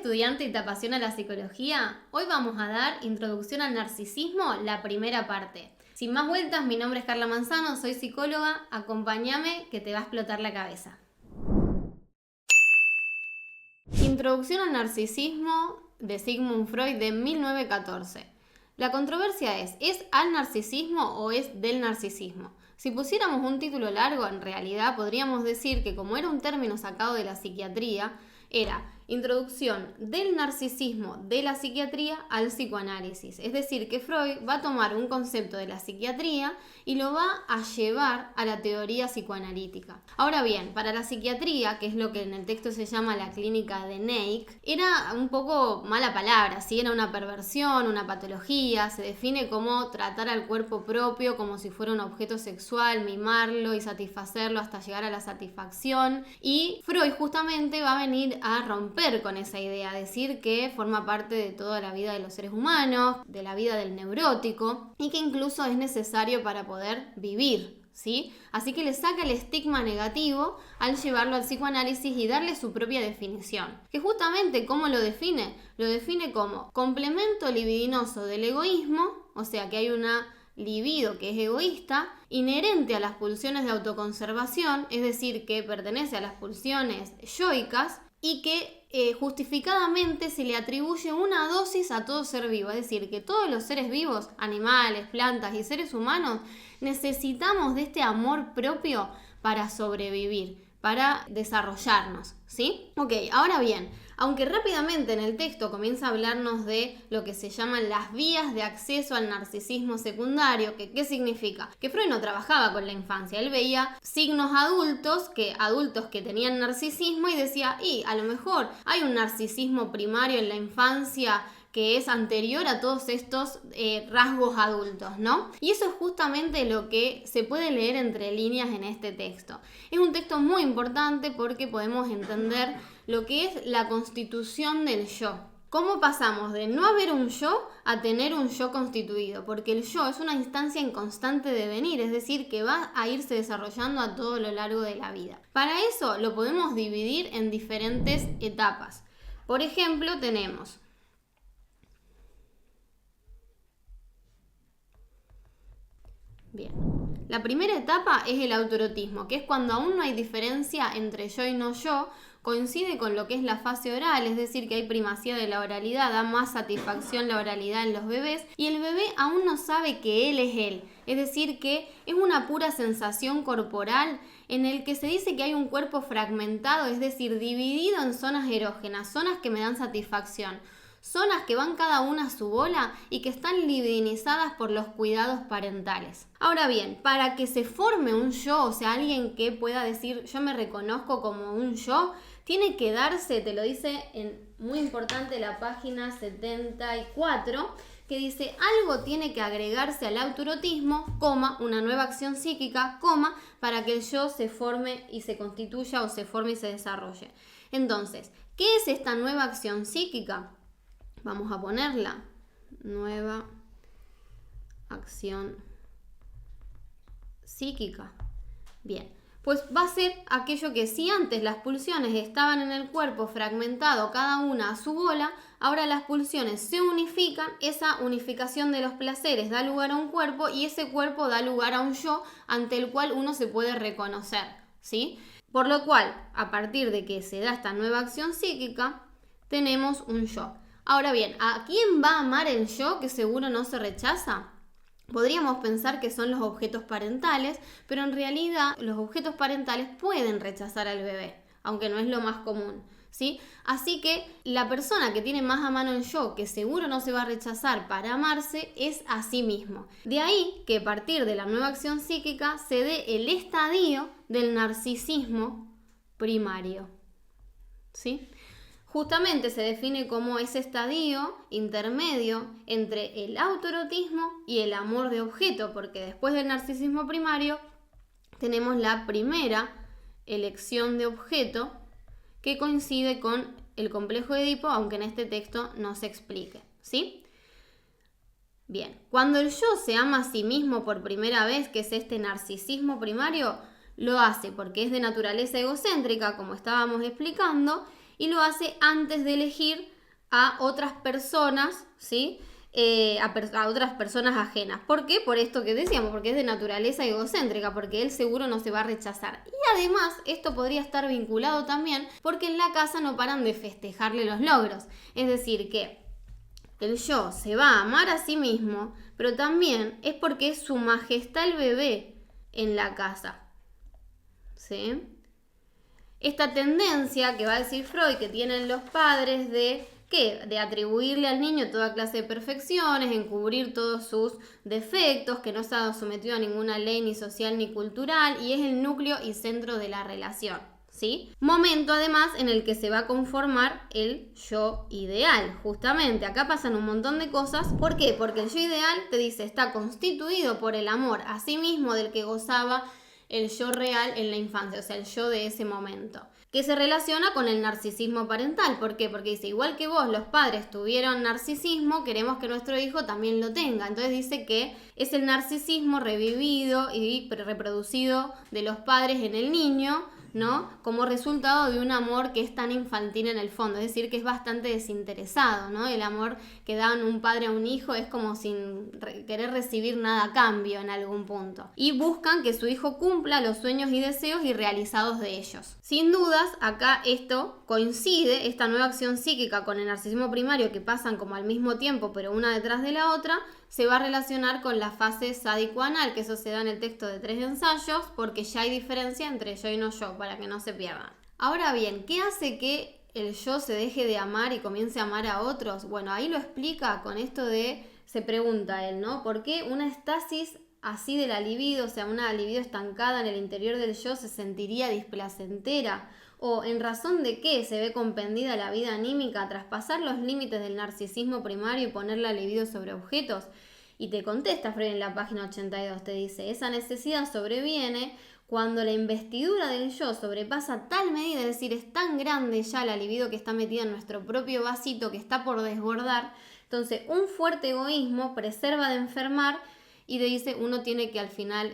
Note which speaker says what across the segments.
Speaker 1: estudiante y te apasiona la psicología? Hoy vamos a dar Introducción al Narcisismo, la primera parte. Sin más vueltas, mi nombre es Carla Manzano, soy psicóloga, acompáñame que te va a explotar la cabeza. Introducción al Narcisismo de Sigmund Freud de 1914. La controversia ¿es al narcisismo o es del narcisismo? Si pusiéramos un título largo, en realidad podríamos decir que como era un término sacado de la psiquiatría, era Introducción del narcisismo de la psiquiatría al psicoanálisis. Es decir, que Freud va a tomar un concepto de la psiquiatría y lo va a llevar a la teoría psicoanalítica. Ahora bien, para la psiquiatría, que es lo que en el texto se llama la clínica de Neik, era un poco mala palabra, ¿sí? Era una perversión, una patología, se define como tratar al cuerpo propio como si fuera un objeto sexual, mimarlo y satisfacerlo hasta llegar a la satisfacción. Y Freud justamente va a venir a romper con esa idea, decir que forma parte de toda la vida de los seres humanos, de la vida del neurótico y que incluso es necesario para poder vivir, ¿sí? Así que le saca el estigma negativo al llevarlo al psicoanálisis y darle su propia definición. Que justamente, ¿cómo lo define? Lo define como complemento libidinoso del egoísmo, o sea que hay una libido que es egoísta, inherente a las pulsiones de autoconservación, es decir, que pertenece a las pulsiones yoicas, y que justificadamente se le atribuye una dosis a todo ser vivo, es decir, que todos los seres vivos, animales, plantas y seres humanos, necesitamos de este amor propio para sobrevivir, para desarrollarnos, ¿sí? Ok, ahora bien, aunque rápidamente en el texto comienza a hablarnos de lo que se llaman las vías de acceso al narcisismo secundario, ¿qué significa? Que Freud no trabajaba con la infancia, él veía signos adultos que tenían narcisismo y decía, a lo mejor hay un narcisismo primario en la infancia que es anterior a todos estos rasgos adultos, ¿no? Y eso es justamente lo que se puede leer entre líneas en este texto. Es un texto muy importante porque podemos entender lo que es la constitución del yo. ¿Cómo pasamos de no haber un yo a tener un yo constituido? Porque el yo es una instancia en constante devenir, es decir, que va a irse desarrollando a todo lo largo de la vida. Para eso lo podemos dividir en diferentes etapas. Por ejemplo, tenemos bien. La primera etapa es el autoerotismo, que es cuando aún no hay diferencia entre yo y no yo, coincide con lo que es la fase oral, es decir, que hay primacía de la oralidad, da más satisfacción la oralidad en los bebés y el bebé aún no sabe que él es él, es decir, que es una pura sensación corporal en el que se dice que hay un cuerpo fragmentado, es decir, dividido en zonas erógenas, zonas que me dan satisfacción. Zonas que van cada una a su bola y que están libidinizadas por los cuidados parentales. Ahora bien, para que se forme un yo, o sea, alguien que pueda decir yo me reconozco como un yo, tiene que darse, te lo dice en muy importante la página 74, que dice algo tiene que agregarse al autoerotismo, una nueva acción psíquica, para que el yo se forme y se constituya o se forme y se desarrolle. Entonces, ¿qué es esta nueva acción psíquica? Vamos a ponerla, nueva acción psíquica. Bien, pues va a ser aquello que si antes las pulsiones estaban en el cuerpo fragmentado cada una a su bola, ahora las pulsiones se unifican, esa unificación de los placeres da lugar a un cuerpo y ese cuerpo da lugar a un yo ante el cual uno se puede reconocer, ¿sí? Por lo cual, a partir de que se da esta nueva acción psíquica, tenemos un yo. Ahora bien, ¿a quién va a amar el yo que seguro no se rechaza? Podríamos pensar que son los objetos parentales, pero en realidad los objetos parentales pueden rechazar al bebé, aunque no es lo más común, ¿sí? Así que la persona que tiene más a mano el yo, que seguro no se va a rechazar para amarse, es a sí mismo. De ahí que a partir de la nueva acción psíquica se dé el estadio del narcisismo primario, ¿sí? Justamente se define como ese estadio intermedio entre el autoerotismo y el amor de objeto, porque después del narcisismo primario tenemos la primera elección de objeto que coincide con el complejo de Edipo, aunque en este texto no se explique, ¿sí? Bien, cuando el yo se ama a sí mismo por primera vez, que es este narcisismo primario, lo hace porque es de naturaleza egocéntrica, como estábamos explicando, y lo hace antes de elegir a otras personas, ¿sí? A otras personas ajenas. ¿Por qué? Por esto que decíamos, porque es de naturaleza egocéntrica, porque él seguro no se va a rechazar. Y además, esto podría estar vinculado también porque en la casa no paran de festejarle los logros. Es decir, que el yo se va a amar a sí mismo, pero también es porque es su majestad el bebé en la casa. ¿Sí? Esta tendencia que va a decir Freud que tienen los padres de ¿qué? De atribuirle al niño toda clase de perfecciones, encubrir todos sus defectos, que no está sometido a ninguna ley ni social ni cultural y es el núcleo y centro de la relación. ¿Sí? Momento además en el que se va a conformar el yo ideal, justamente. Acá pasan un montón de cosas. ¿Por qué? Porque el yo ideal, te dice, está constituido por el amor a sí mismo del que gozaba el yo real en la infancia, o sea, el yo de ese momento, que se relaciona con el narcisismo parental. ¿Por qué? Porque dice, igual que vos, los padres tuvieron narcisismo, queremos que nuestro hijo también lo tenga. Entonces dice que es el narcisismo revivido y reproducido de los padres en el niño, ¿no? Como resultado de un amor que es tan infantil en el fondo, es decir, que es bastante desinteresado, ¿no? El amor que dan un padre a un hijo es como sin querer recibir nada a cambio en algún punto. Y buscan que su hijo cumpla los sueños y deseos irrealizados de ellos. Sin dudas, acá esto coincide, esta nueva acción psíquica con el narcisismo primario que pasan como al mismo tiempo, pero una detrás de la otra, se va a relacionar con la fase sádico-anal, que eso se da en el texto de 3 ensayos, porque ya hay diferencia entre yo y no yo, para que no se pierdan. Ahora bien, ¿qué hace que el yo se deje de amar y comience a amar a otros? Bueno, ahí lo explica con esto de, se pregunta él, ¿no? ¿Por qué una estasis así de la libido, o sea, una libido estancada en el interior del yo, se sentiría displacentera? ¿O en razón de qué se ve compendida la vida anímica tras pasar los límites del narcisismo primario y poner la libido sobre objetos? Y te contesta Freud en la página 82, te dice, esa necesidad sobreviene cuando la investidura del yo sobrepasa tal medida, es decir, es tan grande ya la libido que está metida en nuestro propio vasito, que está por desbordar. Entonces, un fuerte egoísmo preserva de enfermar y te dice, uno tiene que al final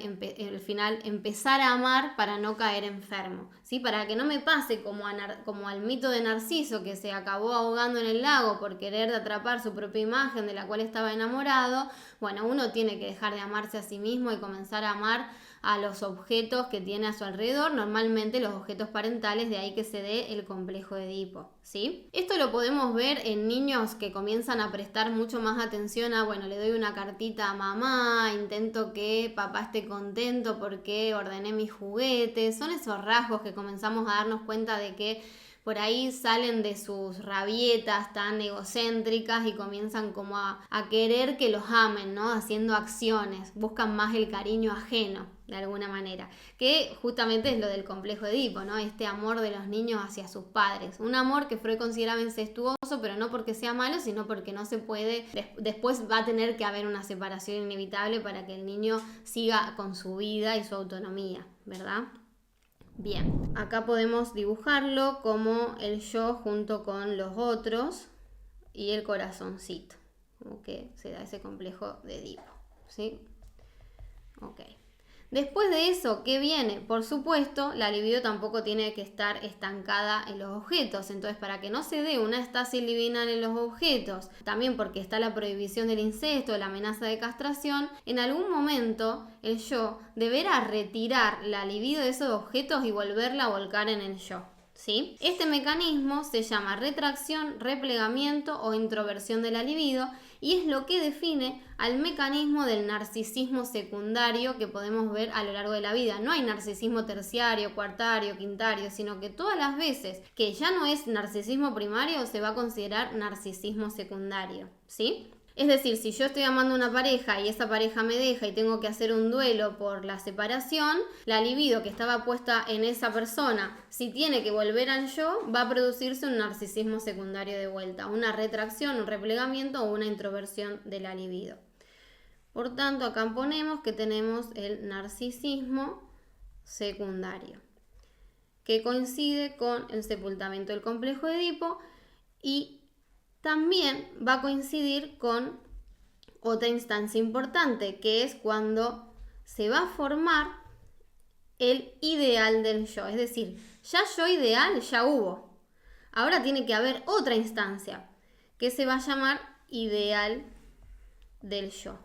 Speaker 1: empezar a amar para no caer enfermo, ¿sí? Para que no me pase como al mito de Narciso, que se acabó ahogando en el lago por querer atrapar su propia imagen de la cual estaba enamorado. Bueno, uno tiene que dejar de amarse a sí mismo y comenzar a amar a los objetos que tiene a su alrededor, normalmente los objetos parentales, de ahí que se dé el complejo de Edipo, ¿sí? Esto lo podemos ver en niños que comienzan a prestar mucho más atención a, bueno, le doy una cartita a mamá, intento que papá esté contento porque ordené mis juguetes. Son esos rasgos que comenzamos a darnos cuenta de que por ahí salen de sus rabietas tan egocéntricas y comienzan como a querer que los amen, ¿no? Haciendo acciones, buscan más el cariño ajeno, de alguna manera, que justamente es lo del complejo de Edipo, ¿no? Este amor de los niños hacia sus padres, un amor que Freud consideraba incestuoso, pero no porque sea malo, sino porque no se puede, después va a tener que haber una separación inevitable para que el niño siga con su vida y su autonomía, ¿verdad? Bien, acá podemos dibujarlo como el yo junto con los otros y el corazoncito, como que se da ese complejo de Edipo, ¿sí? Ok. Después de eso, ¿qué viene? Por supuesto, la libido tampoco tiene que estar estancada en los objetos. Entonces, para que no se dé una estasis libidinal en los objetos, también porque está la prohibición del incesto, la amenaza de castración, en algún momento el yo deberá retirar la libido de esos objetos y volverla a volcar en el yo, ¿sí? Este mecanismo se llama retracción, replegamiento o introversión de la libido y es lo que define al mecanismo del narcisismo secundario que podemos ver a lo largo de la vida. No hay narcisismo terciario, cuartario, quintario, sino que todas las veces que ya no es narcisismo primario se va a considerar narcisismo secundario, ¿sí? Es decir, si yo estoy amando a una pareja y esa pareja me deja y tengo que hacer un duelo por la separación, la libido que estaba puesta en esa persona, si tiene que volver al yo, va a producirse un narcisismo secundario de vuelta, una retracción, un replegamiento o una introversión de la libido. Por tanto, acá ponemos que tenemos el narcisismo secundario, que coincide con el sepultamiento del complejo de Edipo y también va a coincidir con otra instancia importante, que es cuando se va a formar el ideal del yo. Es decir, ya yo ideal ya hubo. Ahora tiene que haber otra instancia, que se va a llamar ideal del yo.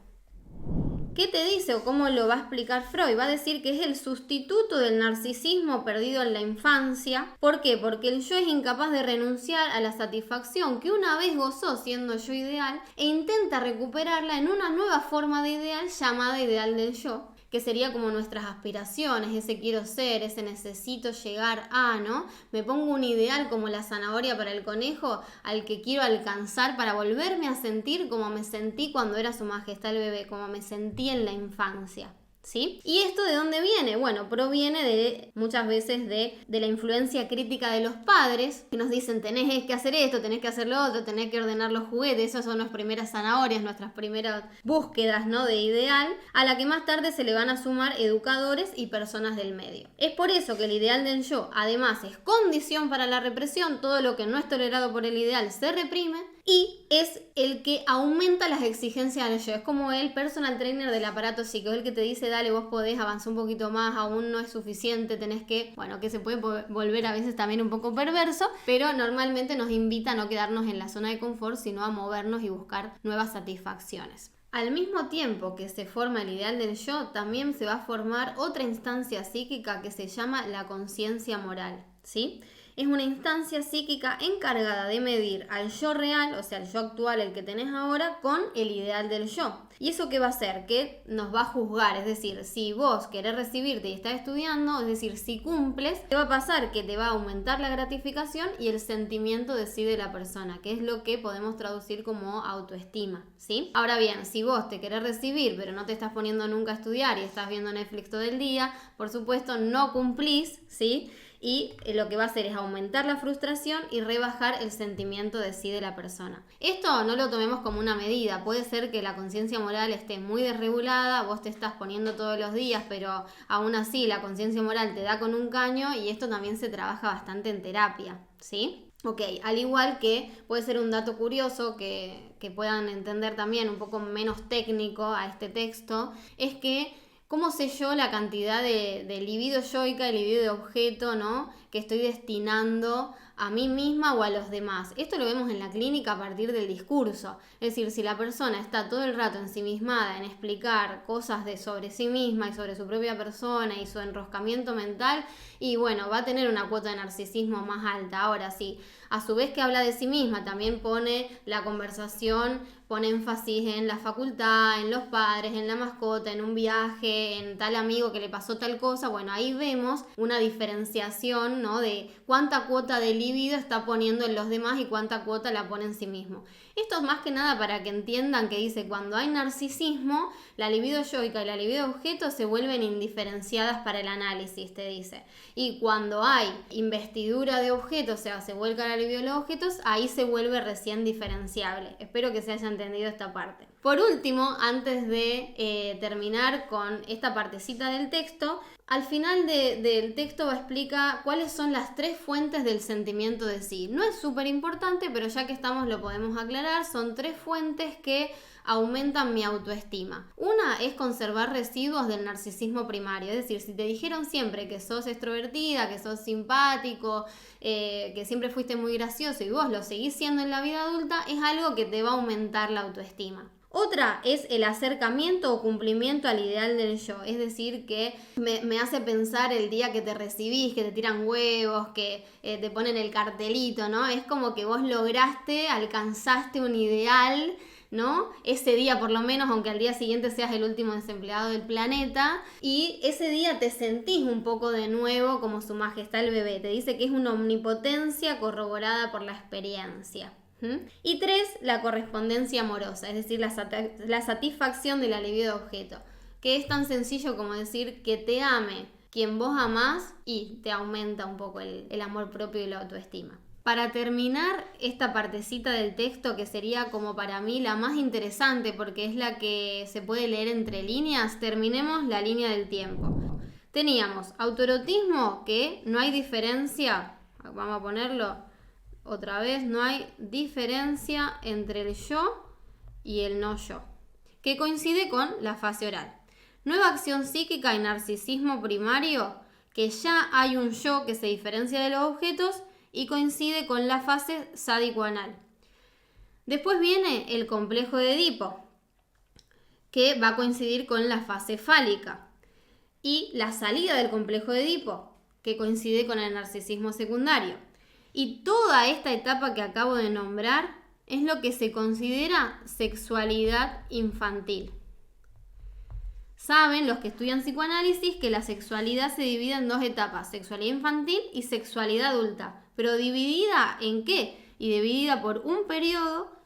Speaker 1: ¿Qué te dice o cómo lo va a explicar Freud? Va a decir que es el sustituto del narcisismo perdido en la infancia. ¿Por qué? Porque el yo es incapaz de renunciar a la satisfacción que una vez gozó siendo yo ideal e intenta recuperarla en una nueva forma de ideal llamada ideal del yo, que sería como nuestras aspiraciones, ese quiero ser, ese necesito llegar a, ¿no? Me pongo un ideal como la zanahoria para el conejo al que quiero alcanzar para volverme a sentir como me sentí cuando era su majestad el bebé, como me sentí en la infancia. ¿Sí? ¿Y esto de dónde viene? Bueno, proviene de muchas veces de la influencia crítica de los padres que nos dicen tenés que hacer esto, tenés que hacer lo otro, tenés que ordenar los juguetes. Esas son nuestras primeras zanahorias, nuestras primeras búsquedas, ¿no? De ideal, a la que más tarde se le van a sumar educadores y personas del medio. Es por eso que el ideal del yo además es condición para la represión. Todo lo que no es tolerado por el ideal se reprime. Y es el que aumenta las exigencias del yo. Es como el personal trainer del aparato psíquico, el que te dice, dale, vos podés avanzar un poquito más, aún no es suficiente, tenés que, bueno, que se puede volver a veces también un poco perverso, pero normalmente nos invita a no quedarnos en la zona de confort, sino a movernos y buscar nuevas satisfacciones. Al mismo tiempo que se forma el ideal del yo, también se va a formar otra instancia psíquica que se llama la conciencia moral, ¿sí? Es una instancia psíquica encargada de medir al yo real, o sea, el yo actual, el que tenés ahora, con el ideal del yo. ¿Y eso qué va a hacer? Que nos va a juzgar, es decir, si vos querés recibirte y estás estudiando, es decir, si cumples, ¿qué va a pasar? Que te va a aumentar la gratificación y el sentimiento de sí de la persona, que es lo que podemos traducir como autoestima, ¿sí? Ahora bien, si vos te querés recibir, pero no te estás poniendo nunca a estudiar y estás viendo Netflix todo el día, por supuesto no cumplís, ¿sí? Y lo que va a hacer es aumentar la frustración y rebajar el sentimiento de sí de la persona. Esto no lo tomemos como una medida, puede ser que la conciencia moral esté muy desregulada, vos te estás poniendo todos los días, pero aún así la conciencia moral te da con un caño y esto también se trabaja bastante en terapia, ¿sí? Ok, al igual que puede ser un dato curioso que puedan entender también un poco menos técnico a este texto, es que ¿cómo sé yo la cantidad de libido yoica, de libido de objeto, ¿no? Que estoy destinando a mí misma o a los demás? Esto lo vemos en la clínica a partir del discurso. Es decir, si la persona está todo el rato ensimismada en explicar cosas sobre sí misma y sobre su propia persona y su enroscamiento mental, y bueno, va a tener una cuota de narcisismo más alta. Ahora sí, a su vez que habla de sí misma, también pone la conversación, pone énfasis en la facultad, en los padres, en la mascota, en un viaje, en tal amigo que le pasó tal cosa. Bueno, ahí vemos una diferenciación, ¿no? De cuánta cuota de libido está poniendo en los demás y cuánta cuota la pone en sí mismo. Esto es más que nada para que entiendan que dice, cuando hay narcisismo, la libido yoica y la libido objeto se vuelven indiferenciadas para el análisis, te dice. Y cuando hay investidura de objetos, o sea, se vuelca la libido de los objetos, ahí se vuelve recién diferenciable. Espero que se haya entendido esta parte. Por último, antes de terminar con esta partecita del texto, al final del texto explica cuáles son las 3 fuentes del sentimiento de sí. No es súper importante, pero ya que estamos lo podemos aclarar. Son 3 fuentes que aumentan mi autoestima. Una es conservar residuos del narcisismo primario, es decir, si te dijeron siempre que sos extrovertida, que sos simpático, que siempre fuiste muy gracioso y vos lo seguís siendo en la vida adulta, es algo que te va a aumentar la autoestima. Otra es el acercamiento o cumplimiento al ideal del yo, es decir, que me hace pensar el día que te recibís, que te tiran huevos, que te ponen el cartelito, ¿no? Es como que vos lograste, alcanzaste un ideal, ¿no? Ese día por lo menos, aunque al día siguiente seas el último desempleado del planeta, y ese día te sentís un poco de nuevo como su majestad el bebé. Te dice que es una omnipotencia corroborada por la experiencia. Y 3, la correspondencia amorosa, es decir, la satisfacción de la libido de objeto, que es tan sencillo como decir que te ame quien vos amás y te aumenta un poco el amor propio y la autoestima. Para terminar esta partecita del texto, que sería como para mí la más interesante porque es la que se puede leer entre líneas, terminemos la línea del tiempo. Teníamos autoerotismo, que no hay diferencia, vamos a ponerlo otra vez, no hay diferencia entre el yo y el no yo, que coincide con la fase oral. Nueva acción psíquica y narcisismo primario, que ya hay un yo que se diferencia de los objetos y coincide con la fase sádico-anal. Después viene el complejo de Edipo, que va a coincidir con la fase fálica. Y la salida del complejo de Edipo, que coincide con el narcisismo secundario. Y toda esta etapa que acabo de nombrar es lo que se considera sexualidad infantil. Saben los que estudian psicoanálisis que la sexualidad se divide en dos etapas, sexualidad infantil y sexualidad adulta. Pero ¿dividida en qué? Y dividida por un periodo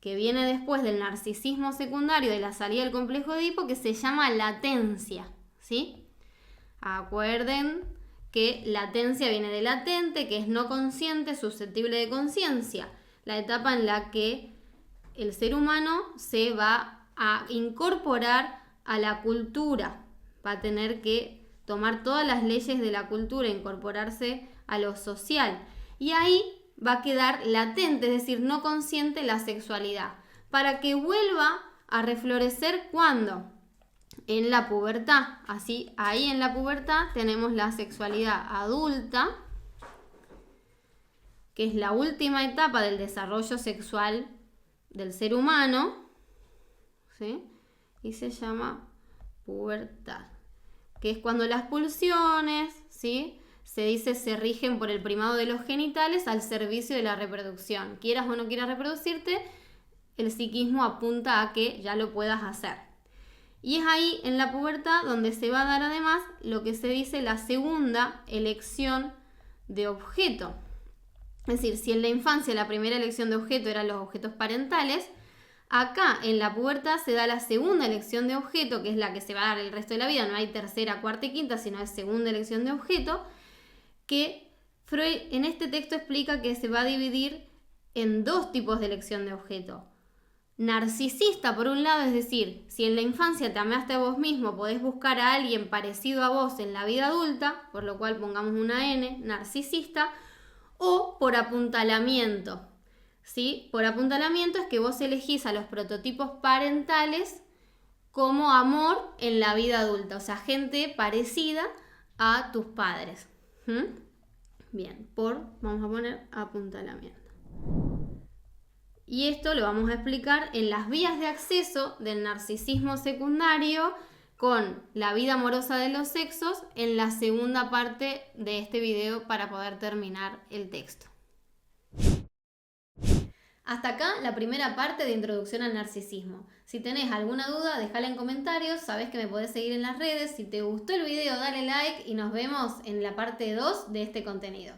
Speaker 1: que viene después del narcisismo secundario, de la salida del complejo de Edipo, que se llama latencia, ¿sí? Acuerden que latencia viene de latente, que es no consciente, susceptible de conciencia. La etapa en la que el ser humano se va a incorporar a la cultura, va a tener que tomar todas las leyes de la cultura, incorporarse a lo social. Y ahí va a quedar latente, es decir, no consciente la sexualidad, para que vuelva a reflorecer ¿cuándo? En la pubertad. Así, ahí en la pubertad tenemos la sexualidad adulta, que es la última etapa del desarrollo sexual del ser humano, ¿sí? Y se llama pubertad, que es cuando las pulsiones, ¿sí?, se dice se rigen por el primado de los genitales al servicio de la reproducción. Quieras o no quieras reproducirte, el psiquismo apunta a que ya lo puedas hacer. Y es ahí en la pubertad donde se va a dar además lo que se dice la segunda elección de objeto. Es decir, si en la infancia la primera elección de objeto eran los objetos parentales, acá en la pubertad se da la segunda elección de objeto, que es la que se va a dar el resto de la vida. No hay tercera, cuarta y quinta, sino es segunda elección de objeto, que Freud en este texto explica que se va a dividir en dos tipos de elección de objeto. Narcisista, por un lado, es decir, si en la infancia te amaste a vos mismo, podés buscar a alguien parecido a vos en la vida adulta, por lo cual pongamos una N, narcisista, o por apuntalamiento, ¿sí? Por apuntalamiento es que vos elegís a los prototipos parentales como amor en la vida adulta, o sea, gente parecida a tus padres. Bien, vamos a poner apuntalamiento. Y esto lo vamos a explicar en las vías de acceso del narcisismo secundario con la vida amorosa de los sexos en la segunda parte de este video para poder terminar el texto. Hasta acá la primera parte de introducción al narcisismo. Si tenés alguna duda, déjala en comentarios, sabés que me podés seguir en las redes. Si te gustó el video, dale like y nos vemos en la parte 2 de este contenido.